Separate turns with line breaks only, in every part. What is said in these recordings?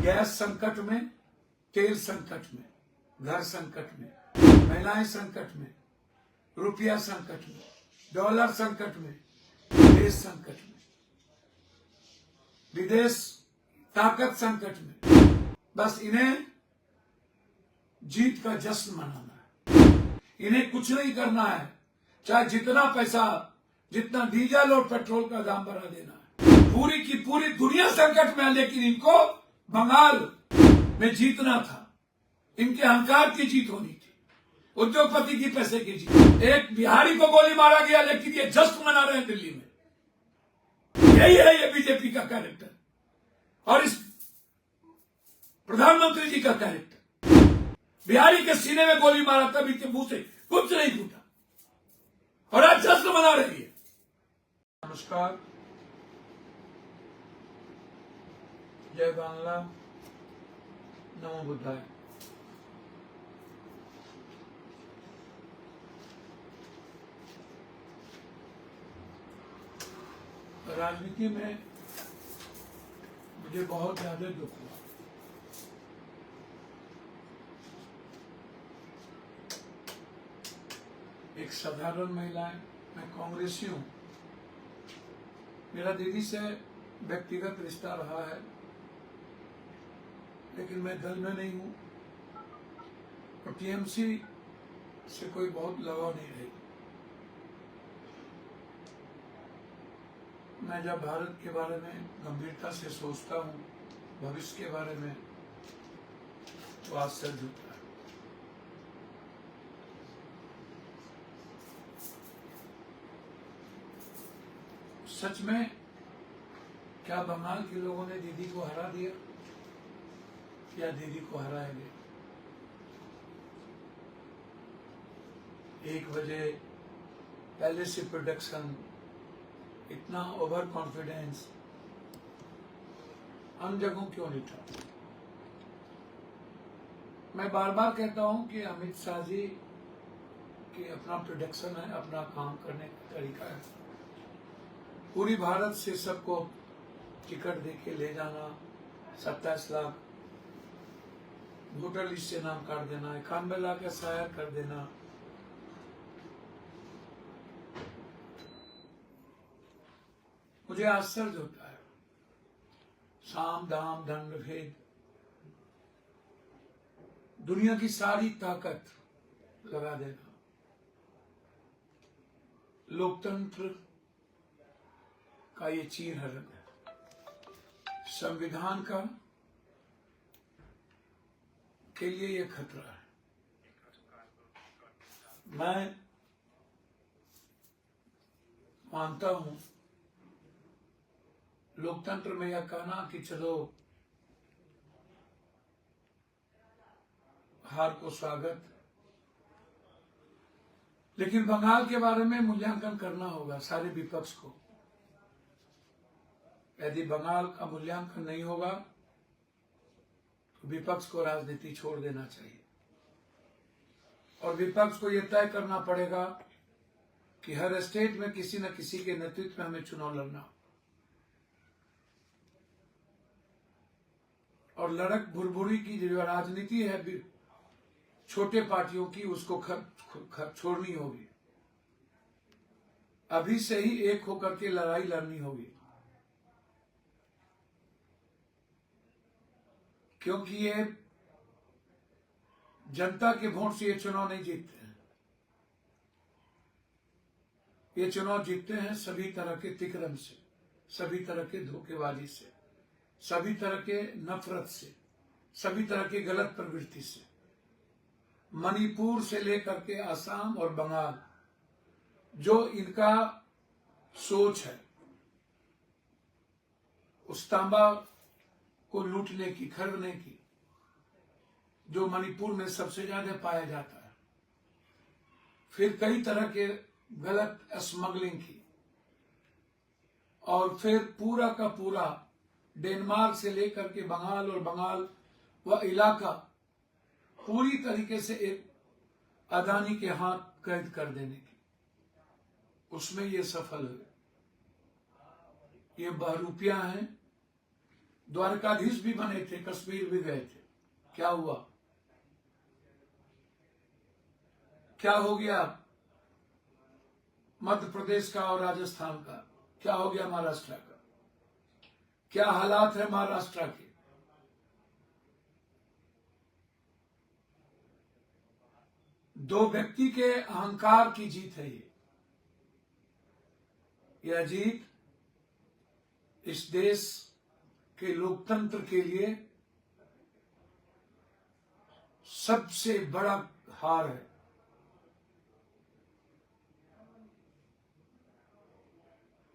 Gas संकट में, तेल संकट में, घर संकट में, महिलाएं संकट में, रुपया संकट में, डॉलर संकट में, देश संकट में, विदेश ताकत संकट में। बस इन्हें जीत का जश्न मनाना है। इन्हें कुछ नहीं करना है, चाहे जितना पैसा, जितना डीजल और पेट्रोल का दाम बढ़ा देना है। पूरी की पूरी दुनिया संकट में है, लेकिन इनको बंगाल में जीतना था। इनके अहंकार की जीत होनी थी, उद्योगपति की पैसे की जीत। एक बिहारी को गोली मारा गया, लेकिन ये जश्न मना रहे हैं दिल्ली में। यही है ये बीजेपी का कैरेक्टर और इस प्रधानमंत्री जी का कैरेक्टर। बिहारी के सीने में गोली मारा, तभी के मुंह से कुछ नहीं फूटा और आज जश्न मना रही है। नमस्कार, जय बांग्ला, नमो बुद्धाय। राजनीति में मुझे बहुत ज्यादा दुख हुआ। एक साधारण महिला है, मैं कांग्रेसी हूं। मेरा दीदी से व्यक्तिगत रिश्ता रहा है, लेकिन मैं दल में नहीं हूं और टीएमसी से कोई बहुत लगाव नहीं रही। मैं जब भारत के बारे में गंभीरता से सोचता हूं, भविष्य के बारे में, तो आश्चर्य होता है। सच में क्या बंगाल के लोगों ने दीदी को हरा दिया या दीदी को हराएंगे? 1 बजे पहले से प्रोडक्शन, इतना ओवर कॉन्फिडेंस अन्य जगहों क्यों नहीं था? मैं बार बार कहता हूं कि अमित शाह जी की अपना प्रोडक्शन है, अपना काम करने का तरीका है। पूरी भारत से सबको टिकट देके ले जाना, 27 लाख वोटर लिस्ट से नाम काट देना, 91 लाख एसआईआर कर देना। मुझे आश्चर्य होता है। साम दाम दंड भेद, दुनिया की सारी ताकत लगा देना, लोकतंत्र का ये चीरहरण है, संविधान का के लिए ये खतरा है। मैं मानता हूं लोकतंत्र में यह कहना कि चलो हार को स्वागत, लेकिन बंगाल के बारे में मूल्यांकन करना होगा सारे विपक्ष को। यदि बंगाल का मूल्यांकन नहीं होगा तो विपक्ष को राजनीति छोड़ देना चाहिए और विपक्ष को यह तय करना पड़ेगा कि हर स्टेट में किसी न किसी के नेतृत्व में हमें चुनाव लड़ना और लड़क भुरभुरी की जो राजनीति है छोटे पार्टियों की, उसको छोड़नी होगी। अभी से ही एक होकर के लड़ाई लड़नी होगी, क्योंकि ये जनता के वोट से ये चुनाव नहीं जीतते हैं। ये चुनाव जीतते हैं सभी तरह के तिक्रम से, सभी तरह के धोखेबाजी से, सभी तरह के नफरत से, सभी तरह की गलत प्रवृत्ति से। मणिपुर से लेकर के असम और बंगाल, जो इनका सोच है उस तांबा को लूटने की, खरीदने की, जो मणिपुर में सबसे ज्यादा पाया जाता है, फिर कई तरह के गलत स्मगलिंग की, और फिर पूरा का पूरा डेनमार्क से लेकर के बंगाल और बंगाल वह इलाका पूरी तरीके से एक अदानी के हाथ कैद कर देने की, उसमें ये सफल हुए। ये बहरूपियां हैं, द्वारकाधीश भी बने थे, कश्मीर भी गए थे। क्या हुआ? क्या हो गया मध्य प्रदेश का और राजस्थान का? क्या हो गया महाराष्ट्र का? क्या हालात है महाराष्ट्र के? दो व्यक्ति के अहंकार की जीत है ये। यह जीत इस देश के लोकतंत्र के लिए सबसे बड़ा हार है।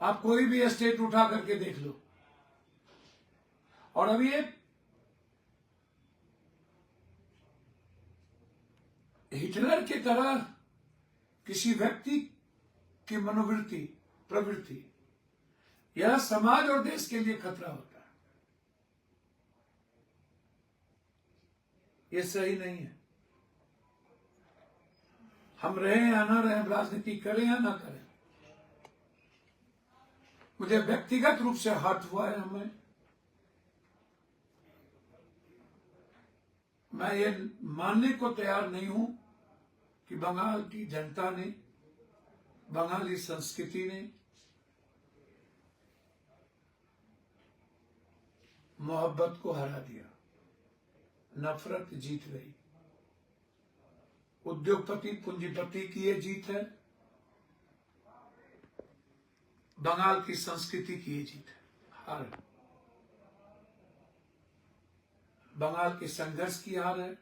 आप कोई भी स्टेट उठा करके देख लो, और अब ये हिटलर की तरह किसी व्यक्ति की मनोवृत्ति, प्रवृत्ति, यह समाज और देश के लिए खतरा होता है। यह सही नहीं है। हम रहे या ना रहे, राजनीति करें या ना करें, मुझे व्यक्तिगत रूप से हर्ट हुआ है। मैं ये मानने को तैयार नहीं हूं कि बंगाल की जनता ने, बंगाली संस्कृति ने मोहब्बत को हरा दिया, नफरत जीत गई। उद्योगपति पूंजीपति की ये जीत है, बंगाल की संस्कृति की ये जीत है, हार है। बंगाल के संघर्ष की हार है,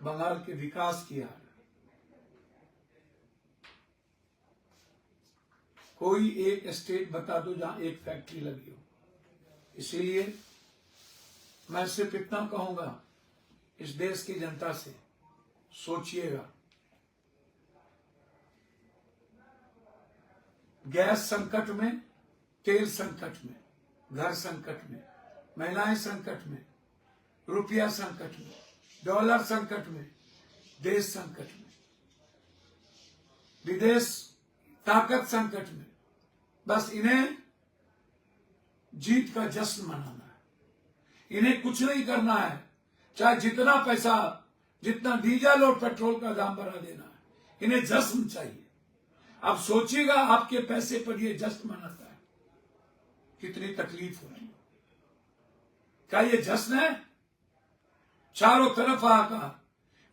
बंगाल के विकास की हार है। कोई एक स्टेट बता दो जहां एक फैक्ट्री लगी हो। इसीलिए मैं सिर्फ इतना कहूंगा इस देश की जनता से, सोचिएगा, गैस संकट में, तेल संकट में, घर संकट में, महिलाएं संकट में, रुपया संकट में, डॉलर संकट में, देश संकट में, विदेश ताकत संकट में, बस इन्हें जीत का जश्न मनाना है। इन्हें कुछ नहीं करना है, चाहे जितना पैसा, जितना डीजल और पेट्रोल का दाम बढ़ा देना है, इन्हें जश्न चाहिए। अब सोचिएगा, आपके पैसे पर ये जश्न मनाता है, कितनी तकलीफ हो रही है। क्या ये जश्न है? चारों तरफ हाहाकार,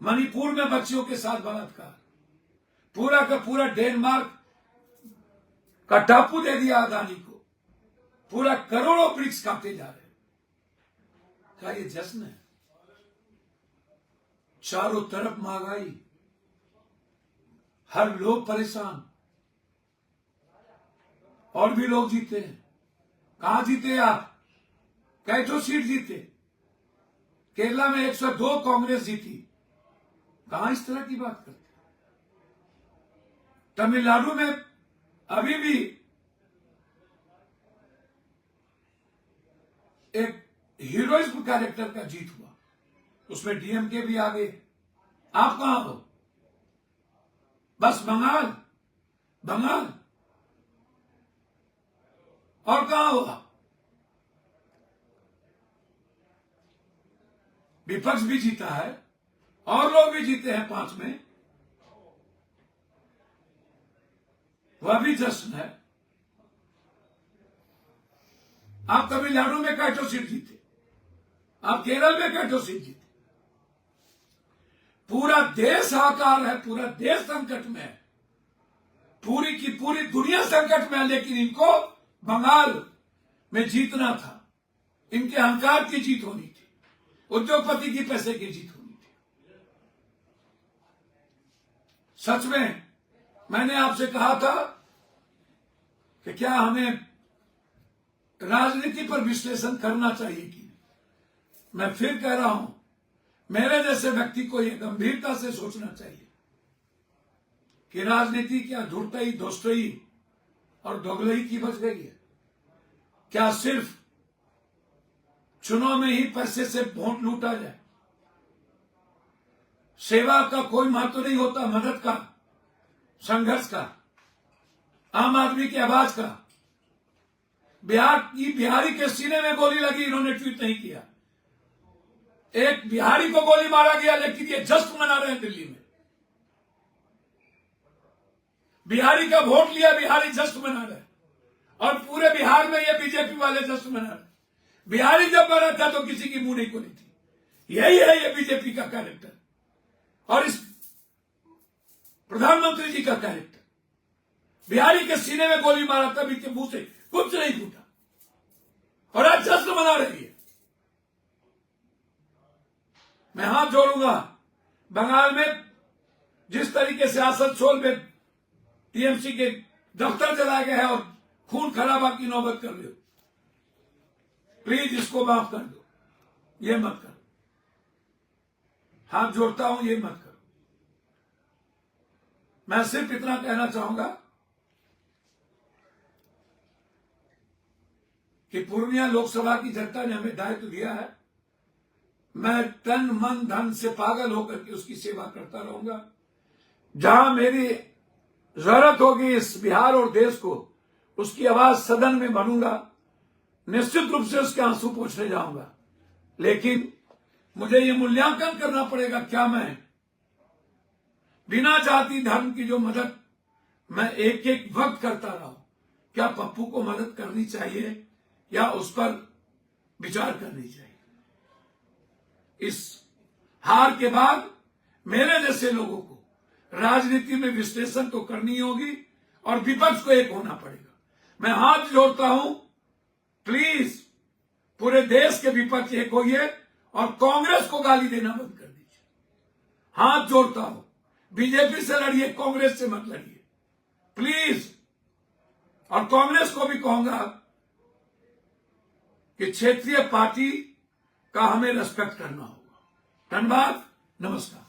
मणिपुर में बच्चियों के साथ बलात्कार, पूरा का पूरा डेनमार्क का टापू दे दिया अदानी को, पूरा करोड़ों वृक्ष काटे जा रहे हैं। क्या ये जश्न है? चारों तरफ महंगाई, हर लोग परेशान, और भी लोग जीते हैं। कहां जीते आप? कैठो सीट जीते? केरला में 102 कांग्रेस जीती। कहां इस तरह की बात करते? तमिलनाडु में अभी भी एक हीरोइज्म कैरेक्टर का जीत हुआ, उसमें डीएमके भी आ गए। आप कहां हो? बस बंगाल, बंगाल, और कहां हुआ? विपक्ष भी जीता है और लोग भी जीते हैं 5 में, वह भी जश्न है। आप तमिलनाडु में कैठो सीट जीते, आप केरल में कैठो सीट जीते। पूरा देश हाहाकार है, पूरा देश संकट में है, पूरी की पूरी दुनिया संकट में है, लेकिन इनको बंगाल में जीतना था। इनके अहंकार की जीत होनी थी, उद्योगपति की पैसे की जीत होनी थी। सच में मैंने आपसे कहा था कि क्या हमें राजनीति पर विश्लेषण करना चाहिए कि नहीं। मैं फिर कह रहा हूं, मेरे जैसे व्यक्ति को यह गंभीरता से सोचना चाहिए कि राजनीति क्या धूर्तई, दोस्तई और दोगलई की बच गई है? क्या सिर्फ चुनाव में ही पैसे से वोट लूटा जाए? सेवा का कोई महत्व नहीं होता, मदद का, संघर्ष का, आम आदमी की आवाज का। बिहारी के सीने में गोली लगी, इन्होंने ट्वीट नहीं किया। एक बिहारी को गोली मारा गया, लेकिन ये जश्न मना रहे हैं दिल्ली में। बिहारी का वोट लिया, बिहारी जश्न मना रहे हैं, और पूरे बिहार में ये बीजेपी वाले जश्न मना रहे हैं। बिहारी जब मरा था तो किसी की मुंह नहीं खुली थी। यही है ये बीजेपी का कैरेक्टर और इस प्रधानमंत्री जी का कैरेक्टर। बिहारी के सीने में गोली मारा, तभी के मुंह से कुछ नहीं फूटा, और आज जश्न मना रही है। मैं हाथ जोड़ूंगा, बंगाल में जिस तरीके से आसनसोल में टीएमसी के दफ्तर जलाए गए हैं और खून खराबा की नौबत कर रहे हो, प्लीज इसको माफ कर दो, ये मत करो। हाथ जोड़ता हूं, ये मत करो। मैं सिर्फ इतना कहना चाहूंगा कि पूर्णिया लोकसभा की जनता ने हमें दायित्व दिया है। मैं तन मन धन से पागल होकर के उसकी सेवा करता रहूंगा। जहां मेरी जरूरत होगी इस बिहार और देश को, उसकी आवाज सदन में बनूंगा। निश्चित रूप से उसके आंसू पोंछने जाऊंगा, लेकिन मुझे ये मूल्यांकन करना पड़ेगा, क्या मैं बिना जाति धर्म की जो मदद मैं एक एक वक्त करता रहा हूं, क्या पप्पू को मदद करनी चाहिए या उस पर विचार करनी चाहिए। इस हार के बाद मेरे जैसे लोगों को राजनीति में विश्लेषण तो करनी होगी और विपक्ष को एक होना पड़ेगा। मैं हाथ जोड़ता हूं, प्लीज पूरे देश के विपक्ष एक होइए और कांग्रेस को गाली देना बंद कर दीजिए। हाथ जोड़ता हूं, बीजेपी से लड़िए, कांग्रेस से मत लड़िए प्लीज। और कांग्रेस को भी कहूंगा कि क्षेत्रीय पार्टी का हमें रेस्पेक्ट करना होगा। धन्यवाद, नमस्कार।